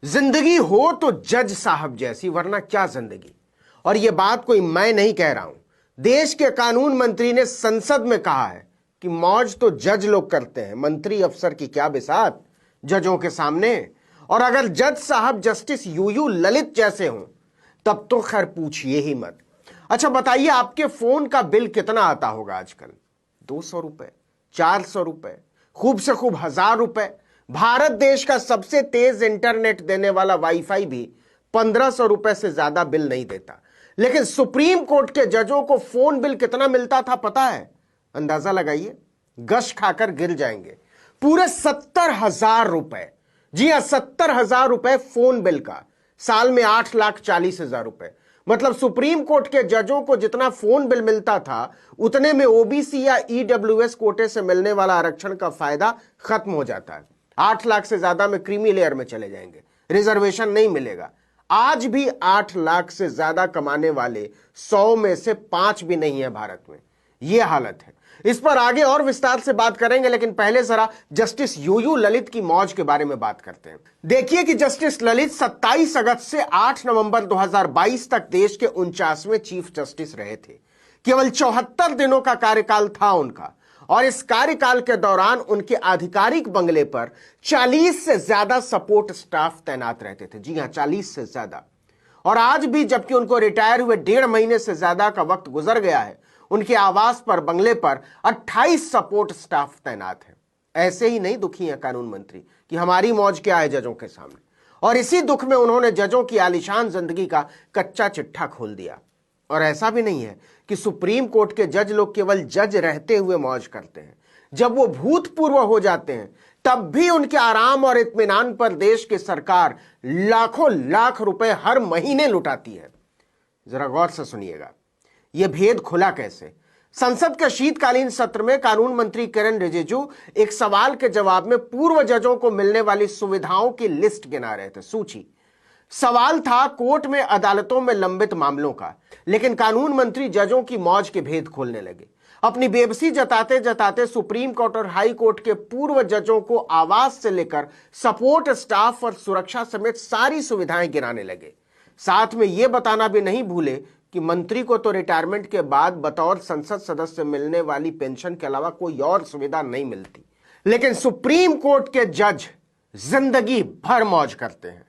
जिंदगी हो तो जज साहब जैसी, वरना क्या जिंदगी। और यह बात कोई मैं नहीं कह रहा हूं, देश के कानून मंत्री ने संसद में कहा है कि मौज तो जज लोग करते हैं, मंत्री अफसर की क्या बिसात जजों के सामने। और अगर जज साहब जस्टिस यूयू ललित जैसे हों तब तो खैर पूछिए ही मत। अच्छा बताइए, आपके फोन का बिल कितना आता होगा आजकल? 200 रुपए, 400 रुपए, खूब से खूब 1000 रुपए। भारत देश का सबसे तेज इंटरनेट देने वाला वाईफाई भी 1500 रुपए से ज्यादा बिल नहीं देता। लेकिन सुप्रीम कोर्ट के जजों को फोन बिल कितना मिलता था पता है? अंदाजा लगाइए, गश खाकर गिर जाएंगे। पूरे 70,000 रुपए। जी हां, 70,000 रुपए फोन बिल का। साल में 8,40,000 रुपए। मतलब सुप्रीम कोर्ट के जजों को जितना फोन बिल मिलता था उतने में ओबीसी या ईडब्ल्यूएस कोटे से मिलने वाला आरक्षण का फायदा खत्म हो जाता है। 8 लाख से ज्यादा में क्रीमी लेयर में चले जाएंगे, रिजर्वेशन नहीं मिलेगा। आज भी 8 लाख से ज्यादा कमाने वाले 100 में से 5 भी नहीं है भारत में। यह हालत है। इस पर आगे और विस्तार से बात करेंगे, लेकिन पहले जरा जस्टिस यूयू ललित की मौज के बारे में बात करते हैं। देखिए कि जस्टिस ललित 27 अगस्त से 8 नवंबर 2022 तक देश के 49वें चीफ जस्टिस रहे थे। केवल 74 दिनों का कार्यकाल था उनका, और इस कार्यकाल के दौरान उनके आधिकारिक बंगले पर 40 से ज्यादा सपोर्ट स्टाफ तैनात रहते थे। जी हां, 40 से ज्यादा। और आज भी जबकि उनको रिटायर हुए 1.5 महीने से ज्यादा का वक्त गुजर गया है, उनके आवास पर, बंगले पर 28 सपोर्ट स्टाफ तैनात है। ऐसे ही नहीं दुखी है कानून मंत्री कि हमारी मौज क्या है जजों के सामने। और इसी दुख में उन्होंने जजों की आलीशान जिंदगी का कच्चा चिट्ठा खोल दिया। और ऐसा भी नहीं है कि सुप्रीम कोर्ट के जज लोग केवल जज रहते हुए मौज करते हैं। जब वो भूतपूर्व हो जाते हैं तब भी उनके आराम और इत्मीनान पर देश की सरकार लाखों लाख रुपए हर महीने लुटाती है। जरा गौर से सुनिएगा, यह भेद खुला कैसे। संसद के शीतकालीन सत्र में कानून मंत्री किरेन रिजिजू एक सवाल के जवाब में पूर्व जजों को मिलने वाली सुविधाओं की लिस्ट गिना रहे थे, सूची। सवाल था कोर्ट में, अदालतों में लंबित मामलों का, लेकिन कानून मंत्री जजों की मौज के भेद खोलने लगे। अपनी बेबसी जताते जताते सुप्रीम कोर्ट और हाई कोर्ट के पूर्व जजों को आवास से लेकर सपोर्ट स्टाफ और सुरक्षा समेत सारी सुविधाएं गिनाने लगे। साथ में यह बताना भी नहीं भूले कि मंत्री को तो रिटायरमेंट के बाद बतौर संसद सदस्य मिलने वाली पेंशन के अलावा कोई और सुविधा नहीं मिलती। लेकिन सुप्रीम कोर्ट के जज जिंदगी भर मौज करते हैं।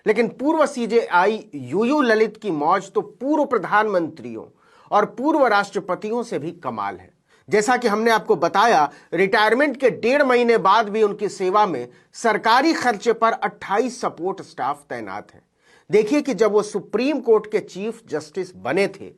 लेकिन पूर्व सीजेआई यूयू ललित की मौज तो पूर्व प्रधानमंत्रियों और पूर्व राष्ट्रपतियों से भी कमाल है। जैसा कि हमने आपको बताया, रिटायरमेंट के 1.5 महीने बाद भी उनकी सेवा में सरकारी खर्चे पर 28 सपोर्ट स्टाफ तैनात हैं। देखिए कि जब वो सुप्रीम कोर्ट के चीफ जस्टिस बने थे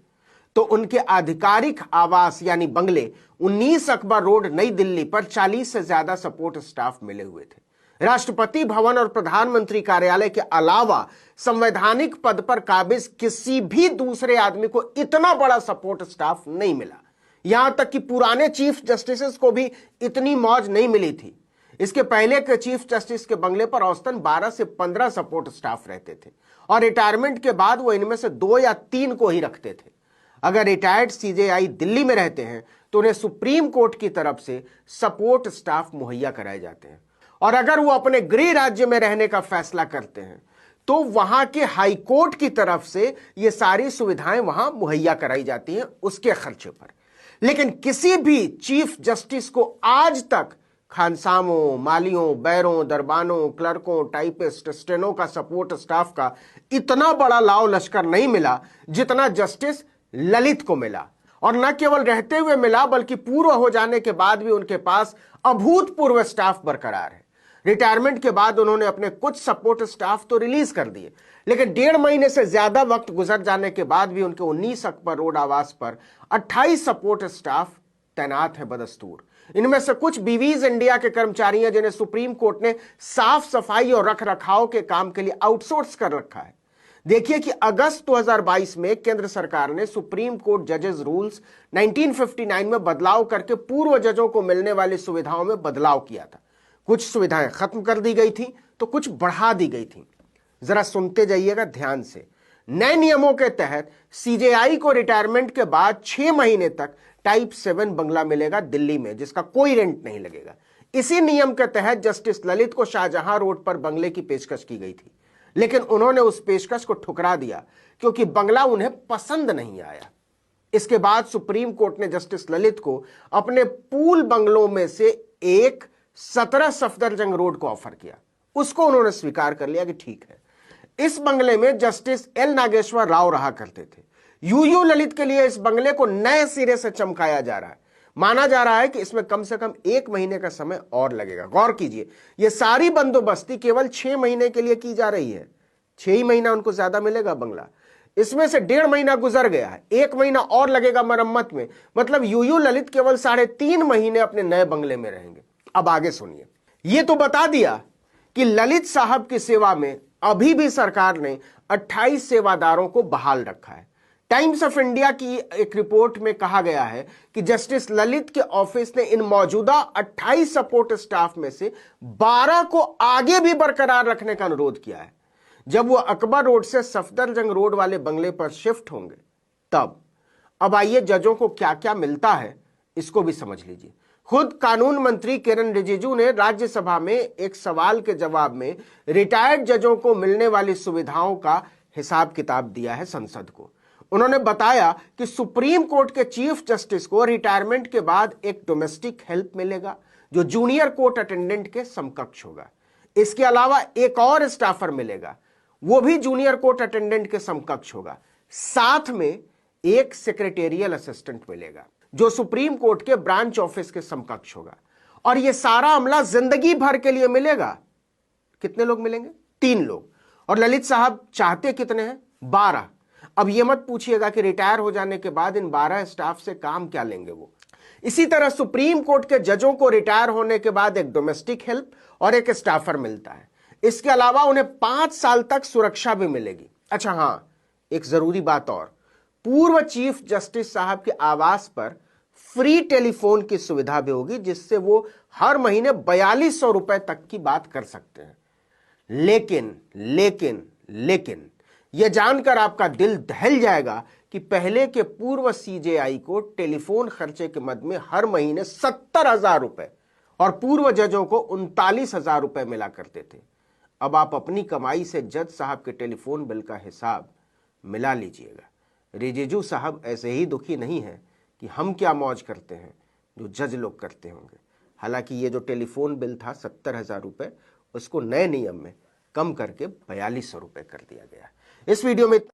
तो उनके आधिकारिक आवास यानी बंगले 19 अकबर रोड, नई दिल्ली पर 40 से ज्यादा सपोर्ट स्टाफ मिले हुए थे। राष्ट्रपति भवन और प्रधानमंत्री कार्यालय के अलावा संवैधानिक पद पर काबिज किसी भी दूसरे आदमी को इतना बड़ा सपोर्ट स्टाफ नहीं मिला। यहां तक कि पुराने चीफ जस्टिस को भी इतनी मौज नहीं मिली थी। इसके पहले के चीफ जस्टिस के बंगले पर औसतन 12 से 15 सपोर्ट स्टाफ रहते थे, और रिटायरमेंट के बाद वो इनमें से 2 या 3 को ही रखते थे। अगर रिटायर्ड सीजेआई दिल्ली में रहते हैं तो उन्हें सुप्रीम कोर्ट की तरफ से सपोर्ट स्टाफ मुहैया कराए जाते हैं, और अगर वो अपने गृह राज्य में रहने का फैसला करते हैं तो वहां के हाई कोर्ट की तरफ से ये सारी सुविधाएं वहां मुहैया कराई जाती हैं उसके खर्चे पर। लेकिन किसी भी चीफ जस्टिस को आज तक खानसामों, मालियों, बैरों, दरबानों, क्लर्कों, टाइपिस्ट, स्टेनो का सपोर्ट स्टाफ का इतना बड़ा लाव लश्कर नहीं मिला जितना जस्टिस ललित को मिला। और न केवल रहते हुए मिला बल्कि पूर्व हो जाने के बाद भी उनके पास अभूतपूर्व स्टाफ बरकरार है। रिटायरमेंट के बाद उन्होंने अपने कुछ सपोर्ट स्टाफ तो रिलीज कर दिए, लेकिन 1.5 महीने से ज्यादा वक्त गुजर जाने के बाद भी उनके 19 अकबर रोड आवास पर 28 सपोर्ट स्टाफ तैनात है बदस्तूर। इनमें से कुछ बीवीज इंडिया के कर्मचारी हैं जिन्हें सुप्रीम कोर्ट ने साफ सफाई और रख रखाव के काम के लिए आउटसोर्स कर रखा है। देखिए कि अगस्त 2022 में केंद्र सरकार ने सुप्रीम कोर्ट जजेस रूल्स 1959 में बदलाव करके पूर्व जजों को मिलने वाली सुविधाओं में बदलाव किया था। कुछ सुविधाएं खत्म कर दी गई थी तो कुछ बढ़ा दी गई थी। जरा सुनते जाइएगा ध्यान से। नए नियमों के तहत सीजेआई को रिटायरमेंट के बाद 6 महीने तक टाइप 7 बंगला मिलेगा दिल्ली में, जिसका कोई रेंट नहीं लगेगा। इसी नियम के तहत जस्टिस ललित को शाहजहां रोड पर बंगले की पेशकश की गई थी। लेकिन उन्होंने उस पेशकश को ठुकरा दिया क्योंकि बंगला उन्हें पसंद नहीं आया। इसके बाद सुप्रीम कोर्ट ने जस्टिस ललित को अपने पूल बंगलों में से एक 17 सफदरजंग रोड को ऑफर किया। उसको उन्होंने स्वीकार कर लिया कि ठीक है। इस बंगले में जस्टिस एल नागेश्वर राव रहा करते थे। यूयू ललित के लिए इस बंगले को नए सिरे से चमकाया जा रहा है। माना जा रहा है कि इसमें कम से कम 1 महीने का समय और लगेगा। गौर कीजिए, यह सारी बंदोबस्ती केवल 6 महीने के लिए की जा रही है। 6 ही महीना उनको ज्यादा मिलेगा बंगला। इसमें से 1.5 महीना गुजर गया है, 1 महीना और लगेगा मरम्मत में। मतलब यूयू ललित केवल 3.5 महीने अपने नए बंगले में रहेंगे। अब आगे सुनिए। यह तो बता दिया कि ललित साहब की सेवा में अभी भी सरकार ने 28 सेवादारों को बहाल रखा है। टाइम्स ऑफ इंडिया की एक रिपोर्ट में कहा गया है कि जस्टिस ललित के ऑफिस ने इन मौजूदा 28 सपोर्ट स्टाफ में से 12 को आगे भी बरकरार रखने का अनुरोध किया है। जब वो अकबर रोड से सफदरजंग रोड वाले बंगले पर शिफ्ट होंगे तब। अब आइए जजों को क्या क्या मिलता है इसको भी समझ लीजिए। खुद कानून मंत्री किरण रिजिजू ने राज्यसभा में एक सवाल के जवाब में रिटायर्ड जजों को मिलने वाली सुविधाओं का हिसाब किताब दिया है संसद को। उन्होंने बताया कि सुप्रीम कोर्ट के चीफ जस्टिस को रिटायरमेंट के बाद एक डोमेस्टिक हेल्प मिलेगा जो जूनियर कोर्ट अटेंडेंट के समकक्ष होगा। इसके अलावा एक और स्टाफर मिलेगा, वो भी जूनियर कोर्ट अटेंडेंट के समकक्ष होगा। साथ में एक सेक्रेटेरियल असिस्टेंट मिलेगा जो सुप्रीम कोर्ट के ब्रांच ऑफिस के समकक्ष होगा। और यह सारा अमला जिंदगी भर के लिए मिलेगा। कितने लोग मिलेंगे? 3 लोग। और ललित साहब चाहते कितने हैं? 12। अब यह मत पूछिएगा कि रिटायर हो जाने के बाद इन 12 स्टाफ से काम क्या लेंगे वो। इसी तरह सुप्रीम कोर्ट के जजों को रिटायर होने के बाद एक डोमेस्टिक हेल्प और एक स्टाफर मिलता है। इसके अलावा उन्हें 5 साल तक सुरक्षा भी मिलेगी। अच्छा हां, एक जरूरी बात और, पूर्व चीफ जस्टिस साहब के आवास पर फ्री टेलीफोन की सुविधा भी होगी जिससे वो हर महीने 4200 रुपए तक की बात कर सकते हैं। लेकिन लेकिन लेकिन यह जानकर आपका दिल दहल जाएगा कि पहले के पूर्व सीजेआई को टेलीफोन खर्चे के मद में हर महीने 70,000 रुपए और पूर्व जजों को 39,000 रुपए मिला करते थे। अब आप अपनी कमाई से जज साहब के टेलीफोन बिल का हिसाब मिला लीजिएगा। रिजिजू साहब ऐसे ही दुखी नहीं है कि हम क्या मौज करते हैं जो जज लोग करते होंगे। हालांकि ये जो टेलीफोन बिल था 70,000 रुपए, उसको नए नियम में कम करके 4200 रुपए कर दिया गया। इस वीडियो में